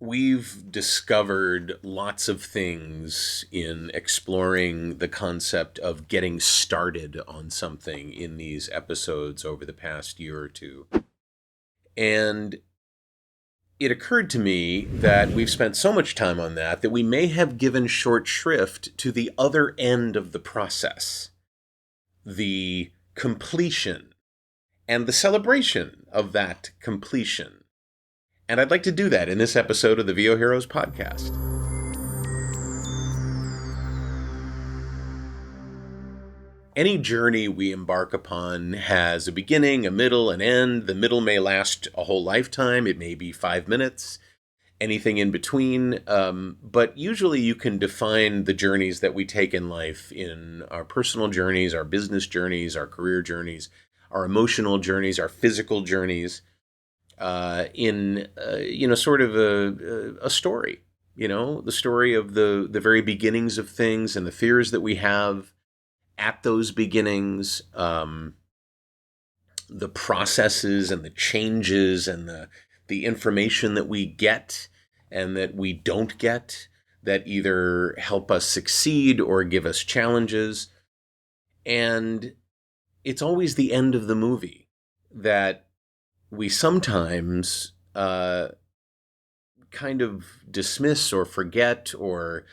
We've discovered lots of things in exploring the concept of getting started on something in these episodes over the past year or two. And it occurred to me that we've spent so much time on that we may have given short shrift to the other end of the process, the completion and the celebration of that completion. And I'd like to do that in this episode of the VOHeroes podcast. Any journey we embark upon has a beginning, a middle, an end. The middle may last a whole lifetime. It may be 5 minutes, anything in between. But usually you can define the journeys that we take in life in our personal journeys, our business journeys, our career journeys, our emotional journeys, our physical journeys, in sort of a story. The story of the very beginnings of things and the fears that we have at those beginnings, the processes and the changes and the information that we get and that we don't get, that either help us succeed or give us challenges. And it's always the end of the movie that we sometimes kind of dismiss or forget or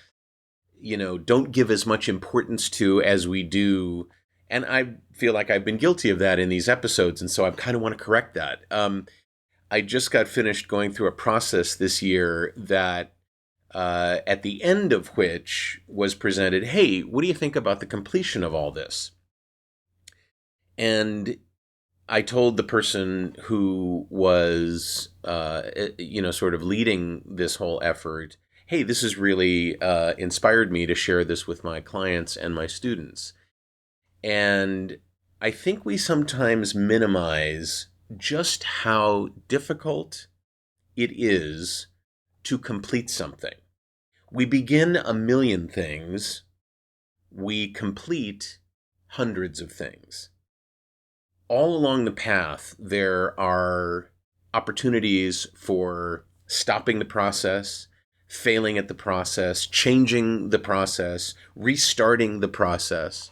don't give as much importance to as we do. And I feel like I've been guilty of that in these episodes, and so I kind of want to correct that. I just got finished going through a process this year that at the end of which was presented, hey, what do you think about the completion of all this? And I told the person who was, sort of leading this whole effort, hey, this has really inspired me to share this with my clients and my students. And I think we sometimes minimize just how difficult it is to complete something. We begin a million things. We complete hundreds of things. All along the path, there are opportunities for stopping the process, failing at the process, changing the process, restarting the process.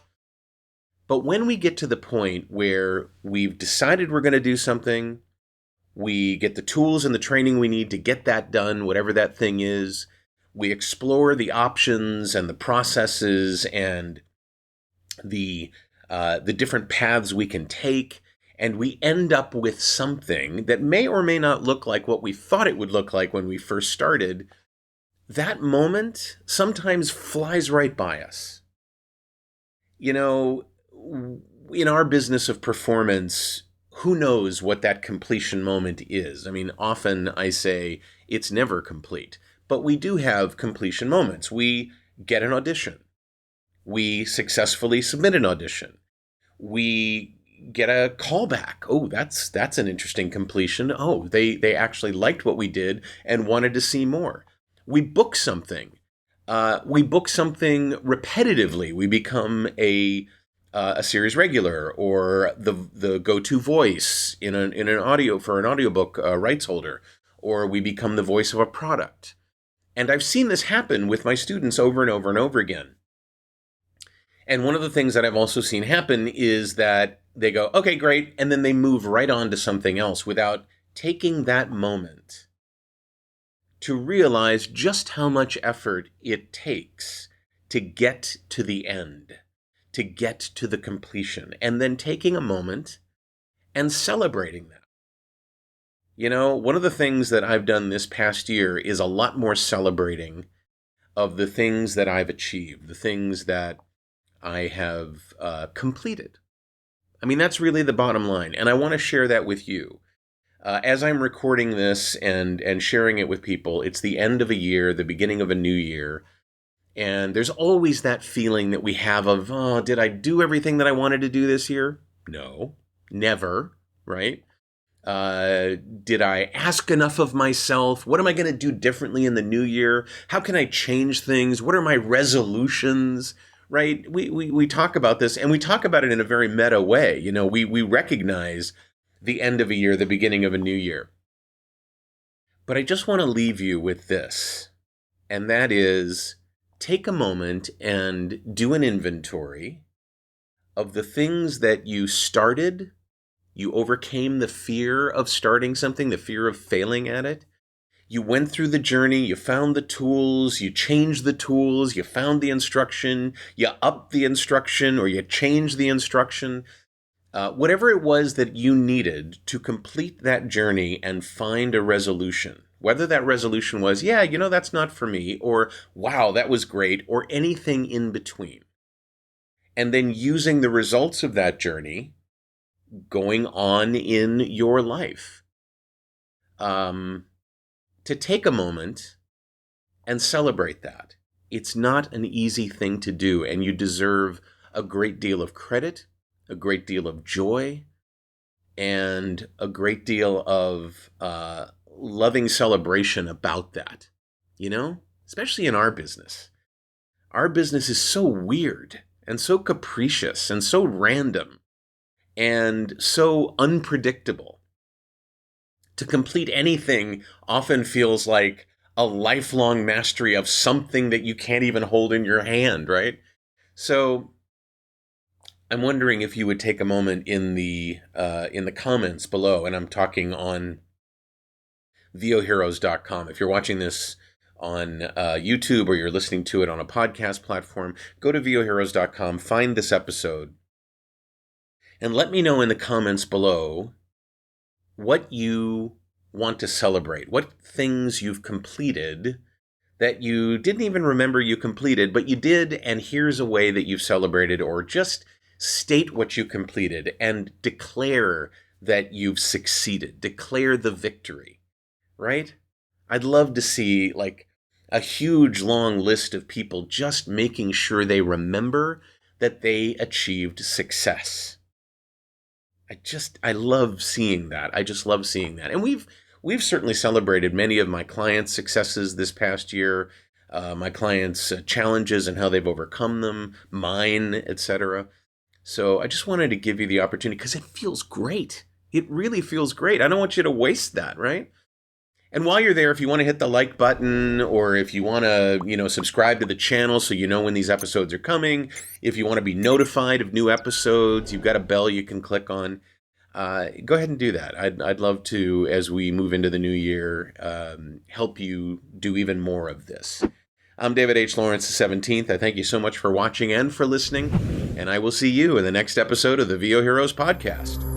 But when we get to the point where we've decided we're going to do something, we get the tools and the training we need to get that done, whatever that thing is, we explore the options and the processes and the different paths we can take, and we end up with something that may or may not look like what we thought it would look like when we first started. That moment sometimes flies right by us. In our business of performance, who knows what that completion moment is? I mean, often I say it's never complete, but we do have completion moments. We get an audition. We successfully submit an audition. We get a callback. Oh, that's an interesting completion. Oh, they actually liked what we did and wanted to see more. We book something. We book something repetitively. We become a series regular or the go-to voice in an audio for an audiobook rights holder, or we become the voice of a product. And I've seen this happen with my students over and over and over again. And one of the things that I've also seen happen is that they go, okay, great, and then they move right on to something else without taking that moment to realize just how much effort it takes to get to the end, to get to the completion, and then taking a moment and celebrating that. One of the things that I've done this past year is a lot more celebrating of the things that I've achieved, the things that I have completed. I mean, that's really the bottom line, and I want to share that with you. As I'm recording this and sharing it with people, it's the end of a year, the beginning of a new year, and there's always that feeling that we have of, oh, did I do everything that I wanted to do this year? No, never, right? Did I ask enough of myself? What am I going to do differently in the new year? How can I change things? What are my resolutions? Right? We talk about this, and we talk about it in a very meta way. We recognize the end of a year, the beginning of a new year. But I just want to leave you with this, and that is take a moment and do an inventory of the things that you started. You overcame the fear of starting something, the fear of failing at it. You went through the journey, you found the tools, you changed the tools, you found the instruction, you upped the instruction, or you changed the instruction. Whatever it was that you needed to complete that journey and find a resolution, whether that resolution was, yeah, that's not for me, or wow, that was great, or anything in between. And then using the results of that journey going on in your life. To take a moment and celebrate that. It's not an easy thing to do, and you deserve a great deal of credit, a great deal of joy, and a great deal of loving celebration about that. Especially in our business. Our business is so weird and so capricious and so random and so unpredictable. To complete anything often feels like a lifelong mastery of something that you can't even hold in your hand, right? So I'm wondering if you would take a moment in the comments below, and I'm talking on VOHeroes.com. If you're watching this on YouTube or you're listening to it on a podcast platform, go to VOHeroes.com, find this episode, and let me know in the comments below what you want to celebrate, what things you've completed that you didn't even remember you completed, but you did, and here's a way that you've celebrated, or just state what you completed and declare that you've succeeded. Declare the victory, right? I'd love to see like a huge long list of people just making sure they remember that they achieved success. I love seeing that. I just love seeing that. And we've certainly celebrated many of my clients' successes this past year, my clients' challenges and how they've overcome them, mine, etc. So I just wanted to give you the opportunity because it feels great. It really feels great. I don't want you to waste that, right? And while you're there, if you want to hit the like button, or if you want to, subscribe to the channel so you know when these episodes are coming, if you want to be notified of new episodes, you've got a bell you can click on. Go ahead and do that. I'd love to, as we move into the new year, help you do even more of this. I'm David H. Lawrence, the 17th. I thank you so much for watching and for listening, and I will see you in the next episode of the VOHeroes podcast.